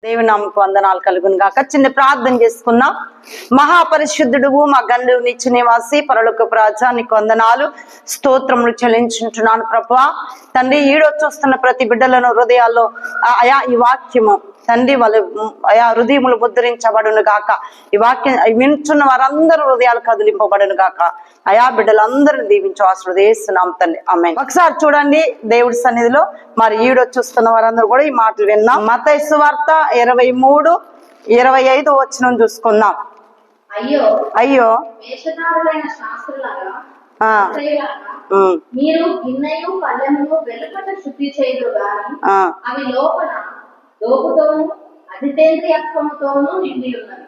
దేవుని నామమునకు వందనాలు కలుగును గాక. చిన్న ప్రార్థన చేసుకుందాం. మహాపరిశుద్ధుడు మా గండు నిత్య నివాసి పరలోకపు రాజా, నీకు వందనాలు స్తోత్రములు చెల్లించుంటున్నాను ప్రభువా. తండ్రి, ఈడో చూస్తున్న ప్రతి బిడ్డలను హృదయాల్లో అయా ఈ వాక్యము తండ్రి వాళ్ళు అయా హృదయములు ముద్రించబడును గాక. ఈ వాక్యం వింటున్న వారందరూ హృదయాలు కదిలింపబడును గాక. అయా బిడ్డలందరిని దీవించు ఆశీర్వదిస్తున్నాం తండ్రి, ఆమేన్. ఒకసారి చూడండి దేవుడి సన్నిధిలో మరి ఈడో చూస్తున్న వారందరూ కూడా ఈ మాటలు విన్నాం. మత్తయి సువార్త 23:25 వచనం చూసుకుందాం. అయ్యో మీరు గిన్నెయు పళ్ళెమును వెలుపట శుద్ధి చేయరు గాని అవి లోపల లోపుతోను అధితేంద్రియత్వముతోను నిండి ఉన్నవి.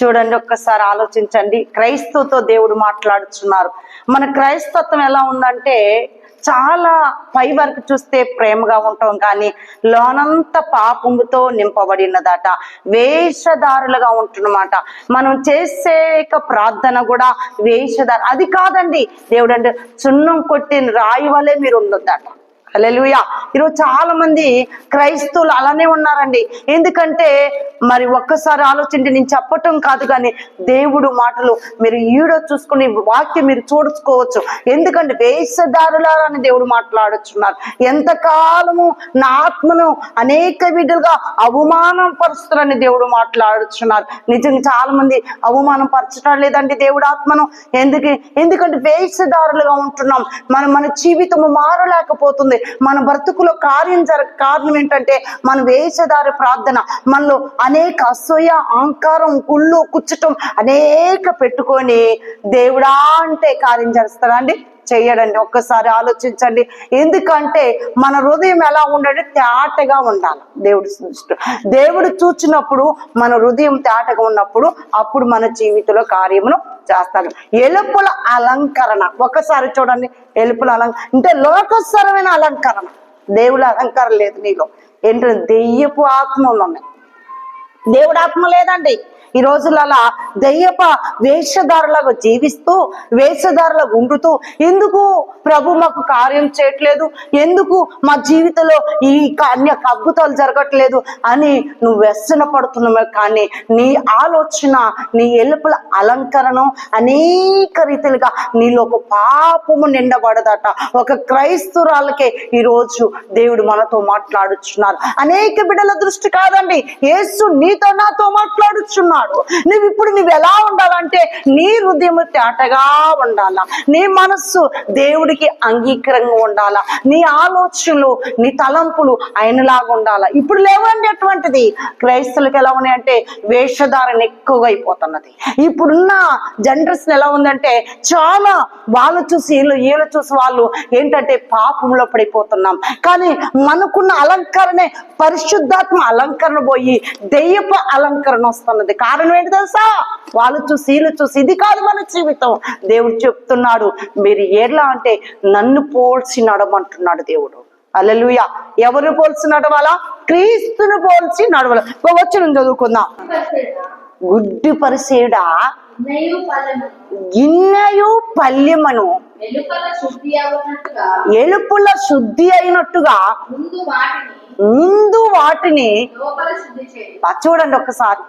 చూడండి, ఒక్కసారి ఆలోచించండి. క్రైస్తవుతో దేవుడు మాట్లాడుతున్నారు. మన క్రైస్తత్వం ఎలా ఉందంటే చాలా పై వరకు చూస్తే ప్రేమగా ఉంటాం, కానీ లోనంతా పాపముతో నింపబడినదట. వేషధారులుగా ఉంటున్నమాట. మనం చేసే ప్రార్థన కూడా వేషధార అది కాదండి. దేవుడు అంటే సున్నం కొట్టిన రాయి వలె మీరు ఉండొద్దట. హల్లెలూయా. ఈరోజు చాలా మంది క్రైస్తవులు అలానే ఉన్నారండి. ఎందుకంటే మరి ఒక్కసారి ఆలోచించి, నేను చెప్పటం కాదు కానీ దేవుడు మాటలు మీరు ఈడో చూసుకుని వాక్యం మీరు చూసుకోవచ్చు. ఎందుకంటే వేషధారులారా అని దేవుడు మాట్లాడుచున్నారు. ఎంతకాలము నా ఆత్మను అనేక విధులుగా అవమానం పరుస్తారని దేవుడు మాట్లాడుచున్నారు. నిజంగా చాలా మంది అవమానం పరచడం లేదండి దేవుడు ఆత్మను. ఎందుకంటే వేషధారులుగా ఉంటున్నాం. మన జీవితము మారలేకపోతుంది. మన బ్రతుకులో కారణం ఏంటంటే మన వేషధార ప్రార్థన. మనలో అనేక అసూయ, అహంకారం, కుళ్ళు, కుచ్చటం అనేక పెట్టుకొని దేవుడా అంటే కార్యం చేస్తారా అండి? చెయ్యడండి. ఒక్కసారి ఆలోచించండి. ఎందుకంటే మన హృదయం ఎలా ఉండాలంటే తేటగా ఉండాలి. దేవుడు చూచినప్పుడు మన హృదయం తేటగా ఉన్నప్పుడు అప్పుడు మన జీవితంలో కార్యమును చేస్తాడు. ఎలుపుల అలంకరణ ఒకసారి చూడండి. ఎలుపుల అలంకరణ అంటే లోకస్వరమైన అలంకరణ. దేవుడు అలంకరణ లేదు నీలో. ఏంటంటే దెయ్యపు ఆత్మలు ఉన్నాయి. దేవుడు ఆత్మ లేదండి. ఈ రోజులలో దయ్యప వేషధారులాగా జీవిస్తూ వేషధారులాగా ఉండుతూ ఎందుకు ప్రభు మాకు కార్యం చేయట్లేదు, ఎందుకు మా జీవితంలో ఈ అద్భుతాలు జరగట్లేదు అని నువ్వు వ్యసన పడుతున్నావు. కానీ నీ ఆలోచన, నీ ఎలుపుల అలంకరణ అనేక రీతిలుగా నీలో ఒక పాపము నిండబడదట. ఒక క్రైస్తవురాలకే ఈరోజు దేవుడు మనతో మాట్లాడుచున్నారు. అనేక బిడ్డల దృష్టి కాదండి, యేసు నీతో నాతో మాట్లాడుచున్నాడు. నువ్వు ఎలా ఉండాలంటే నీ హృదయం తేటగా ఉండాలా, నీ మనస్సు దేవుడికి అంగీకారంగా ఉండాలా, నీ ఆలోచనలు, నీ తలంపులు ఆయనలాగా ఉండాలా. ఇప్పుడు లేవండి అటువంటిది. క్రైస్తవులకు ఎలా ఉన్నాయంటే వేషధారణ ఎక్కువగా అయిపోతున్నది. ఇప్పుడున్న జనరేషన్ ఎలా ఉందంటే చాలా వాళ్ళు చూసి వీళ్ళు చూసి వాళ్ళు ఏంటంటే పాపంలో పడిపోతున్నాం. కానీ మనకున్న అలంకరణే పరిశుద్ధాత్మ అలంకరణ పోయి దెయ్యపు అలంకరణ వస్తున్నది. కారణం ఏంటి తెలుసా? వాళ్ళు చూసి వీళ్ళు చూసి. ఇది కాదు మన జీవితం. దేవుడు చెప్తున్నాడు, మీరు ఎలా అంటే నన్ను పోల్చి నడమంటున్నాడు దేవుడు. హల్లెలూయా. ఎవరు పోల్చి నడవాలా? క్రీస్తును పోల్చి నడవాలా. వచనం చదువుకుందాం. గుడ్డి పరిసేయుడా గిన్నెయు పల్లెమును ఎలుపుల శుద్ధి అయినట్టుగా ముందు వాటిని చూడండి. ఒక్కసారి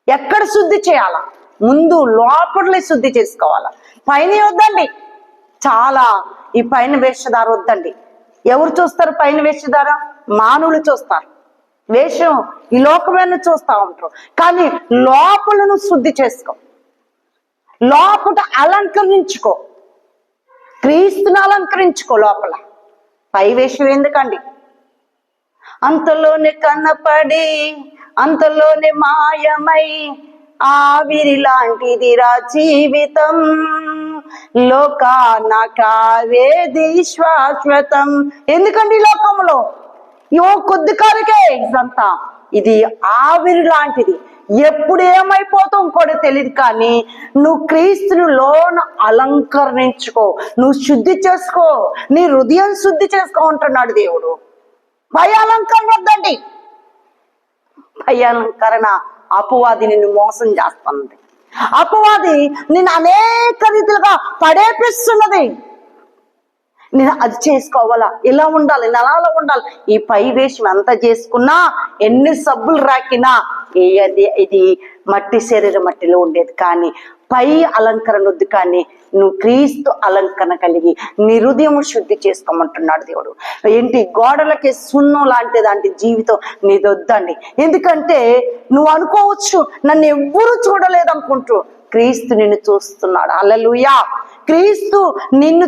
ఎక్కడ శుద్ధి చేయాలా? ముందు లోపలే శుద్ధి చేసుకోవాలా. పైన వద్దండి. చాలా ఈ పైన వేషధార వద్దండి. ఎవరు చూస్తారు పైన వేషధార? మానవులు చూస్తారు. వేషం ఈ లోకమైన చూస్తా ఉంటారు. కానీ లోపలను శుద్ధి చేసుకో, లోపల అలంకరించుకో, క్రీస్తుని అలంకరించుకో. లోపల పై వేషం ఎందుకండి? అంతలోనే కనపడి అంతలోనే మాయమై ఆవిరి లాంటిదిరా జీవితం, లోకాన కావేది శాశ్వతం. ఎందుకండి లోకంలో కొద్ది కాలకే ఇదంతా. ఇది ఆవిరి లాంటిది. ఎప్పుడు ఏమైపోతావు ఇంకోటి తెలియదు. కానీ నువ్వు క్రీస్తుని లోన అలంకరించుకో, నువ్వు శుద్ధి చేసుకో, నీ హృదయం శుద్ధి చేసుకో అంటున్నాడు దేవుడు. పై అలంకరణ వద్దండి. పై అలంకరణ అపవాది నిన్ను మోసం చేస్తున్నది. అపవాది నిన్ను అనేక రీతిలుగా పడేపిస్తున్నది. నేను అది చేసుకోవాలా, ఇలా ఉండాలి, నేను అలా ఉండాలి. ఈ పై వేషం ఎంత చేసుకున్నా, ఎన్ని సబ్బులు రాకినా ఇది మట్టి శరీరం మట్టిలో ఉండేది. కానీ పై అలంకరణ వద్దు, కానీ నువ్వు క్రీస్తు అలంకరణ కలిగి నీ హృదయం శుద్ధి చేసుకోమంటున్నాడు దేవుడు. ఏంటి, గోడలకి సున్నం లాంటిదంటే జీవితం నీది వద్దండి. ఎందుకంటే నువ్వు అనుకోవచ్చు నన్ను ఎవ్వరూ చూడలేదనుకుంటూ, క్రీస్తు నిన్ను చూస్తున్నాడు. హల్లెలూయా. క్రీస్తు నిన్ను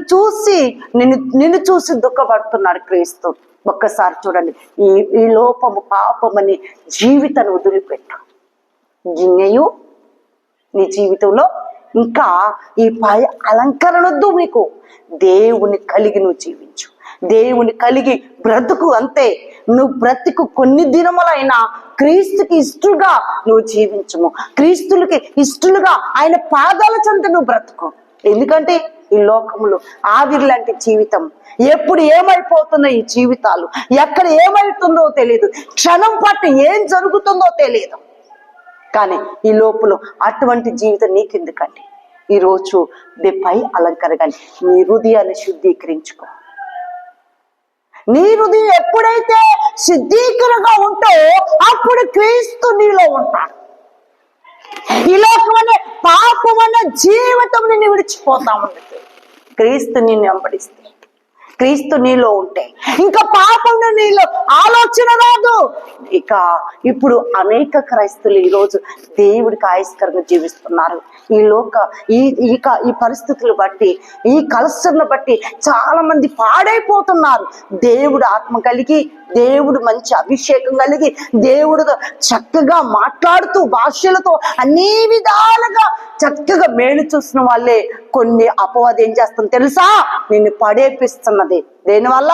చూసి దుఃఖపడుతున్నాడు క్రీస్తు. ఒక్కసారి చూడండి, ఈ లోపము పాపమని జీవితాన్ని వదిలిపెట్టు. గిన్నెయు నీ జీవితంలో ఇంకా ఈ పై అలంకరణ వద్దు మీకు. దేవుని కలిగి నువ్వు జీవించు, దేవుని కలిగి బ్రతుకు. అంతే, నువ్వు బ్రతుకు కొన్ని దినములైనా క్రీస్తుకి ఇష్టలుగా నువ్వు జీవించము, క్రీస్తులకి ఇష్టలుగా ఆయన పాదాల చెంత నువ్వు బ్రతుకు. ఎందుకంటే ఈ లోకములో ఆవిరి లాంటి జీవితం, ఎప్పుడు ఏమైపోతుందో ఈ జీవితాలు, ఎక్కడ ఏమైతుందో తెలియదు, క్షణం పట్టు ఏం జరుగుతుందో తెలియదు. కానీ ఈ లోపల అటువంటి జీవితం నీకెందుకండి? ఈరోజు పై అలంకరణ కానీ నీ హృదయాన్ని శుద్ధీకరించుకో. నీ హృదయం ఎప్పుడైతే శుద్ధీకరంగా ఉంటో అప్పుడు క్రీస్తు నీలో ఉంటాడు. ఈ లోకమనే పాపమనే జీవితం నిన్ను విడిచిపోతా ఉండదు. క్రీస్తు నిన్ను వెంబడిస్తే, క్రీస్తు నీలో ఉంటే ఇంకా పాపం నీలో ఆలోచన రాదు. ఇక ఇప్పుడు అనేక క్రైస్తవులు ఈరోజు దేవుడికి ఆయస్కరంగా జీవిస్తున్నారు. ఈ పరిస్థితులు బట్టి, ఈ కల్చర్ను బట్టి చాలా మంది పాడైపోతున్నారు. దేవుడు ఆత్మ కలిగి, దేవుడు మంచి అభిషేకం కలిగి, దేవుడితో చక్కగా మాట్లాడుతూ భాషలతో అన్ని విధాలుగా చక్కగా మేలు చూసిన వాళ్ళే కొన్ని అపవాదం ఏం చేస్తుంది తెలుసా? నిన్ను పడేపిస్తున్నది. దేనివల్ల?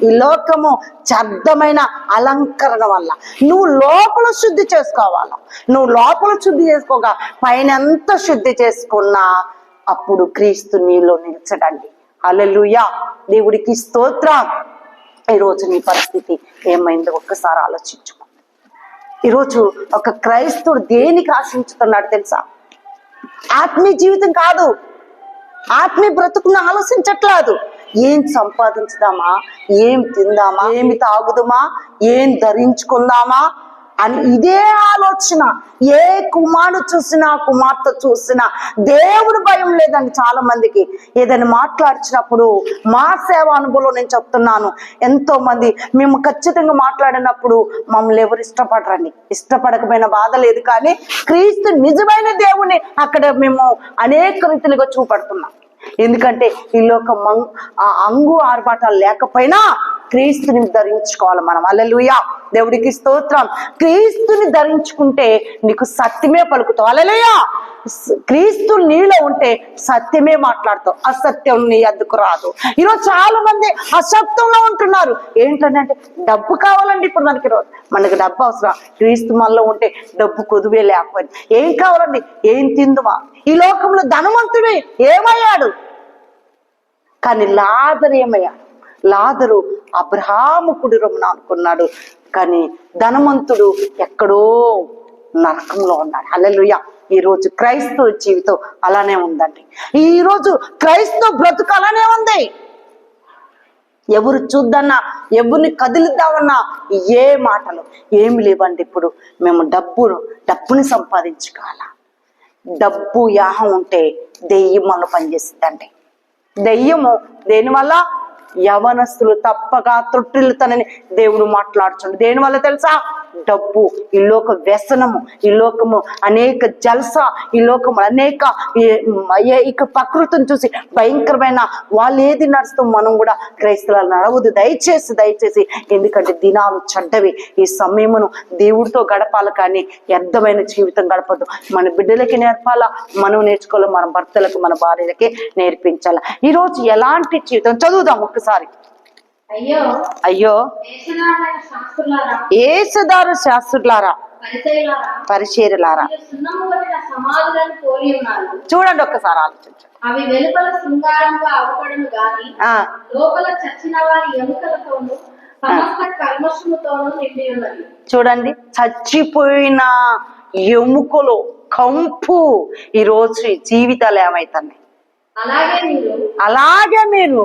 ఈ లోకము చద్దమైన అలంకరణ వల్ల. నువ్వు లోపల శుద్ధి చేసుకోవాలా. నువ్వు లోపల శుద్ధి చేసుకోగా పైన ఎంత శుద్ధి చేసుకున్నా అప్పుడు క్రీస్తు నీలో నిలిచడండి. హల్లెలూయా. దేవుడికి స్తోత్రం. ఈరోజు నీ పరిస్థితి ఏమైందో ఒక్కసారి ఆలోచించుకో. ఈరోజు ఒక క్రైస్తవుడు దేనికి ఆశించుతున్నాడు తెలుసా? ఆత్మీయ జీవితం కాదు, ఆత్మీయ బ్రతుకును ఆలోచించట్లేదు. ఏం సంపాదించుదామా, ఏం తిందామా, ఏమి తాగుదామా, ఏం ధరించుకుందామా అని ఇదే ఆలోచన. ఏ కుమారుడు చూసినా, కుమార్తె చూసినా దేవుడు భయం లేదండి చాలా మందికి. ఏదైనా మాట్లాడినప్పుడు మా సేవ అనుభవంలో నేను చెప్తున్నాను, ఎంతో మంది మేము ఖచ్చితంగా మాట్లాడినప్పుడు మమ్మల్ని ఎవరు ఇష్టపడరండి. ఇష్టపడకపోయిన బాధ లేదు, కానీ క్రీస్తు నిజమైన దేవుని అక్కడ మేము అనేక రీతిలుగా చూపడుతున్నాం. ఎందుకంటే ఈ లోకం అంగు ఆర్భాటాలు లేకపోయినా క్రీస్తుని ధరించుకోవాలి మనం. హల్లెలూయా. దేవుడికి స్తోత్రం. క్రీస్తుని ధరించుకుంటే నీకు సత్యమే పలుకుతావు. హల్లెలూయా. క్రీస్తు నీలో ఉంటే సత్యమే మాట్లాడతావు, అసత్యం నీ అద్దుకు రాదు. ఈరోజు చాలా మంది అసత్యంలో ఉంటున్నారు. ఏంటంటే డబ్బు కావాలండి. ఇప్పుడు మనకి డబ్బు అవసరం. క్రీస్తు మనలో ఉంటే డబ్బు కొదువే లేకపోయింది. ఏం కావాలండి? ఏం తిందుమా? ఈ లోకంలో ధనవంతుడే ఏమయ్యాడు? కానీ లాజరు ఏమయ్యాడు? లాజరు అబ్రహాము కుడి రొమ్మున అనుకున్నాడు, కానీ ధనవంతుడు ఎక్కడో నరకంలో ఉన్నాడు. హల్లెలూయా. ఈరోజు క్రైస్తవ జీవితం అలానే ఉందండి. ఈరోజు క్రైస్తవ బ్రతుకు అలానే ఉంది. ఎవరు చూద్దన్నా, ఎవరిని కదిలిద్దామన్నా ఏ మాటలు ఏమి లేవండి. ఇప్పుడు మేము డబ్బుని సంపాదించుకోవాల. డబ్బు యాహం ఉంటే దెయ్యం మనలో పనిచేస్తుందండి. దెయ్యము దేనివల్ల? యవనస్తులు తప్పగా తొట్టిల్లుతానని దేవుడు మాట్లాడుచుండు. దేనివల్ల తెలుసా? డబ్బు. ఈ లోక వ్యసనము, ఈ లోకము అనేక జల్సా, ఈ లోకము అనేక ఇక ప్రకృతిని చూసి భయంకరమైన వాళ్ళు ఏది నడుస్తూ మనం కూడా క్రైస్తవులు నడవద్దు. దయచేసి. ఎందుకంటే దినాలు చెడ్డవి. ఈ సమయమును దేవుడితో గడపాలి, కానీ వ్యర్థమైన జీవితం గడపద్దు. మన బిడ్డలకి నేర్పాలా, మనం నేర్చుకోవాలి, మన భర్తలకు మన భార్యలకి నేర్పించాలి. ఈరోజు ఎలాంటి జీవితం చదువుదాం ఒకసారి. అయ్యో ఏసుదారు శాస్త్రులారా, పరిచర్యలారా, చూడండి ఒక్కసారి ఆలోచించండి. అవి వెలుపల శృంగారంగా అవపడను గాని లోపల చచ్చిన వారి ఎముకలతోనూ సమస్త కల్మషముతోనూ నిండి ఉన్నది. చూడండి, చచ్చిపోయిన ఎముకలు కంపు. ఈరోజు జీవితాలు ఏమైతున్నాయి? అలాగే మీరు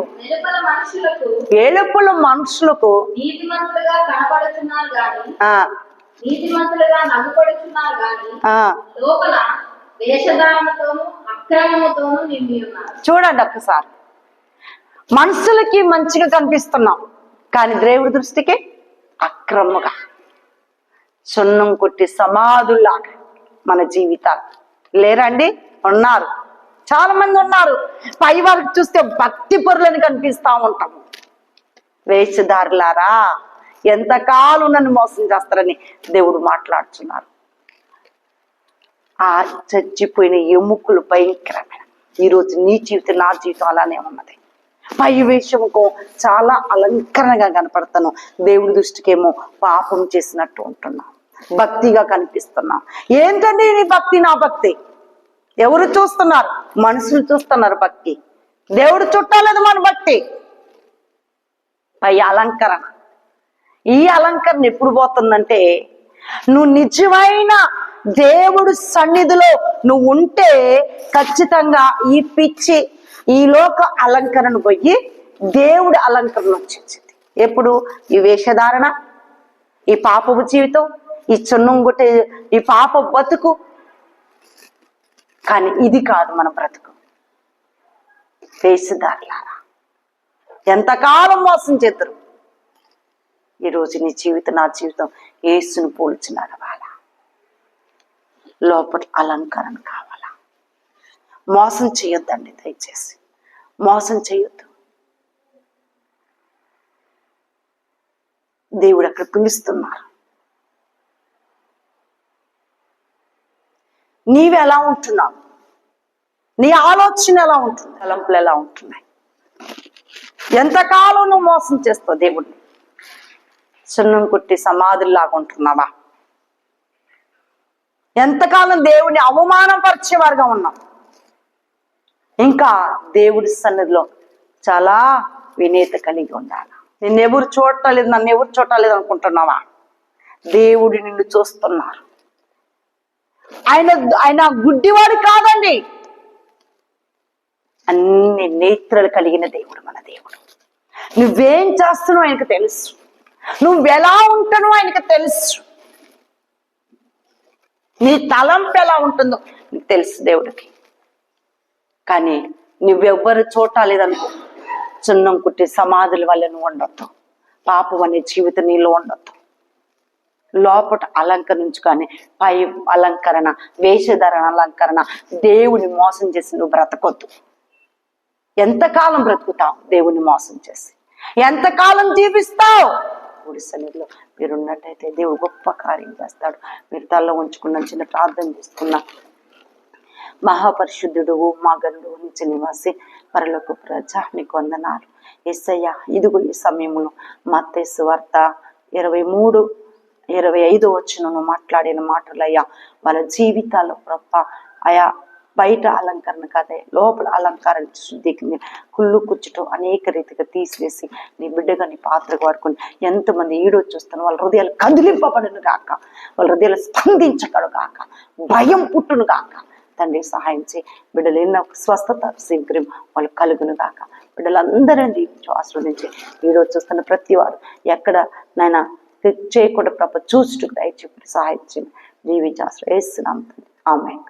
వెలుపల మనుషులకు నీతిమంతులుగా కనబడుచున్నారు గాని ఆ నీతిమంతులుగా నవ్వుపడుచున్నారు గాని ఆ లోపల వేషధారణతోనూ అక్రమముతోనూ నిండి ఉన్నారు. చూడండి ఒక్కసారి, మనుషులకి మంచిగా కనిపిస్తున్నాం కానీ దేవుడి దృష్టికి అక్రమగా సున్నం కొట్టి సమాధుల్లాగా మన జీవితాలు లేరండి. ఉన్నారు, చాలా మంది ఉన్నారు. పై వారికి చూస్తే భక్తి పరులని కనిపిస్తా ఉంటాము. వేషధారులారా, ఎంతకాలం నన్ను మోసం చేస్తారని దేవుడు మాట్లాడుతున్నారు. ఆ చచ్చిపోయిన ఎముకలు భయంకరమైన. ఈరోజు నీ జీవితం నా జీవితం అలానే ఉన్నది. పై వేషముకు చాలా అలంకరణగా కనపడతాను, దేవుడి దృష్టికేమో పాపం చేసినట్టు ఉంటున్నాం. భక్తిగా కనిపిస్తున్నాం. ఏంటండి నీ భక్తి? నా భక్తి ఎవరు చూస్తున్నారు? మనుషులు చూస్తున్నారు భక్తి. దేవుడు చుట్టాలేదు మన భక్తి. పై అలంకరణ. ఈ అలంకరణ ఎప్పుడు పోతుందంటే, నువ్వు నిజమైన దేవుడు సన్నిధిలో నువ్వు ఉంటే ఖచ్చితంగా ఈ పిచ్చి ఈ లోక అలంకరణ పోయి దేవుడి అలంకరణ వచ్చేసింది. ఎప్పుడు? ఈ వేషధారణ, ఈ పాపపు జీవితం, ఈ చున్నం కొట్టే ఈ పాప బతుకు. కానీ ఇది కాదు మన బ్రతుకు. వేషధారులారా, ఎంతకాలం మోసం చేద్దరు. ఈరోజు నీ జీవితం నా జీవితం యేసును పోల్చి నడవాలా, లోపల అలంకరణ కావాలా. మోసం చేయొద్దండి, దయచేసి మోసం చేయొద్దు. దేవుడు అక్కడ పిలుస్తున్నారు. నీవు ఎలా ఉంటున్నావు? నీ ఆలోచన ఎలా ఉంటుంది? తలంపులు ఎలా ఉంటున్నాయి? ఎంతకాలం నువ్వు మోసం చేస్తావు దేవుడిని? సున్నం కొట్టి సమాధుల్లాగా ఉంటున్నావా? ఎంతకాలం దేవుడిని అవమానపరిచేవారుగా ఉన్నాం. ఇంకా దేవుడి సన్నిధిలో చాలా వినేత కలిగి ఉండాలి. నిన్నెవరు చూడలేదు, నన్ను ఎవరు చూడలేదు అనుకుంటున్నావా? దేవుడు నిన్ను చూస్తున్నారు. ఆయన గుడ్డివాడు కాదండి. అన్ని నేత్రాలు కలిగిన దేవుడు మన దేవుడు. నువ్వేం చేస్తున్నావు ఆయనకు తెలుసు. నువ్వు ఎలా ఉంటానో ఆయనకు తెలుసు. నీ తలంపు ఎలా ఉంటుందో నీకు తెలుసు దేవుడికి. కానీ నువ్వెవ్వరు చూడలేదనుకో, సున్నం కుట్టి సమాధుల వల్ల నువ్వు ఉండొద్దు. పాపం అనే జీవితం నీలో ఉండొద్దు. లోపట అలంకరించు, కానీ పై అలంకరణ, వేషధారణ అలంకరణ దేవుని మోసం చేసి నువ్వు బ్రతకొద్దు. ఎంతకాలం బ్రతుకుతావు దేవుని మోసం చేసి? ఎంతకాలం జీవిస్తావు? దేవుడి సన్నిధిలో మీరున్నట్టయితే దేవుడు గొప్ప కార్యం చేస్తాడు. మీరు తలలో ఉంచుకున్న చిన్న ప్రార్థన చేస్తున్నా. మహాపరిశుద్ధుడు, మా గరుడు, నిత్య నివాసి, పరలోక ప్రజ, నీకు వందనాలు యేసయ్యా. ఇదిగో ఈ సమయంలో మత్తయి సువార్త 23:25 మాట్లాడిన మాటలయ్యా, వాళ్ళ జీవితాల్లో ప్రభా అయా బయట అలంకరణ కదే లోపల అలంకారం శుద్ధికి కుళ్ళు కుచ్చుటం అనేక రీతిగా తీసివేసి నీ బిడ్డగా నీ పాత్రకు వాడుకొని ఎంతమంది ఈడొచ్చి వస్తాను, వాళ్ళ హృదయాలు కదిలింపబడును గాక, వాళ్ళ హృదయాలు స్పందించగడు గాక, భయం పుట్టును గాక. తండ్రి సహాయం చేయి. బిడ్డలు ఎన్నో స్వస్థత శీఘ్రం వాళ్ళు కలుగును గాక. బిడ్డలందరూ దీవించు, ఆశీర్వదించి ఈరోజు చూస్తున్న ప్రతి వారు ఎక్కడ నాయన చేయకుండా ప్రభ చూసుటకు దయచేసి సహాయం చేయండి. దీవించి ఆశ్రయిస్తున్నాం. ఆమేన్.